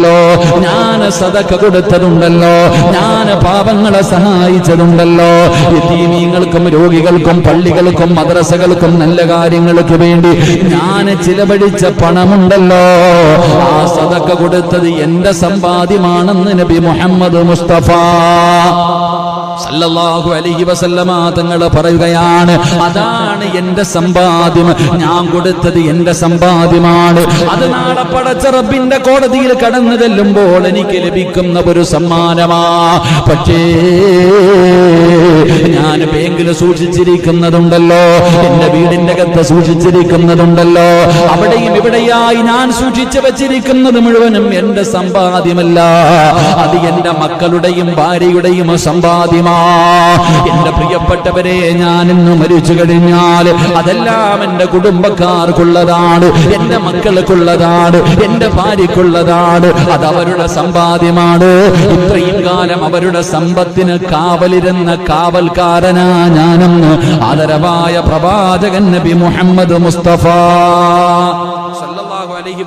കൊടുത്തതുണ്ടല്ലോ, ഞാൻ സദഖ കൊടുത്തതുണ്ടല്ലോ, ഞാൻ പാപങ്ങളെ സഹായിച്ചതുണ്ടല്ലോ, യതീമീങ്ങൾക്കും രോഗികൾക്കും പള്ളികൾക്കും മദ്രസകൾക്കും നല്ല കാര്യങ്ങൾക്ക് വേണ്ടി ഞാൻ ചിലവഴിച്ച പണമുണ്ടല്ലോ, ആ സദഖ കൊടുത്തത് എന്റെ സമ്പാദ്യമാണെന്ന് നബി മുഹമ്മദ് മുസ്തഫ സല്ലല്ലാഹു അലൈഹി വസല്ലമ തങ്ങൾ പറയുകയാണ്. അതാണ് എന്റെ സമ്പാദ്യം, ഞാൻ കൊടുത്തത് എന്റെ സമ്പാദ്യമാണ്. അത് നാളെ പടച്ച റബ്ബിന്റെ കോടതിയിൽ കടന്നു ചെല്ലുമ്പോൾ എനിക്ക് ലഭിക്കുന്ന ഒരു സമ്മാനമാ. പക്ഷേ ഞാൻ ബാങ്കിൽ സൂക്ഷിച്ചിരിക്കുന്നതുണ്ടല്ലോ, എന്റെ വീടിന്റെ അകത്ത് സൂക്ഷിച്ചിരിക്കുന്നതുണ്ടല്ലോ, അവിടെയും ഇവിടെയായി ഞാൻ സൂക്ഷിച്ചു വെച്ചിരിക്കുന്നത് മുഴുവനും എന്റെ സമ്പാദ്യമല്ല, അത് എന്റെ മക്കളുടെയും ഭാര്യയുടെയും സമ്പാദ്യമാണ്. എന്റെ പ്രിയപ്പെട്ടവരെ, ഞാൻ ഇന്ന് മരിച്ചു കഴിഞ്ഞാൽ അതെല്ലാം എന്റെ കുടുംബക്കാർക്കുള്ളതാണ്, എന്റെ മക്കൾക്കുള്ളതാണ്, എന്റെ ഭാര്യക്കുള്ളതാണ്, അത് അവരുടെ സമ്പാദ്യമാണ്. ഇത്രയും കാലം അവരുടെ സമ്പത്തിന് കാവലിരുന്ന കാവൽക്കാരനാ ഞാനെന്ന് ആദരവായ പ്രവാചകൻ നബി മുഹമ്മദ് മുസ്തഫ സല്ലല്ലാഹു അലൈഹി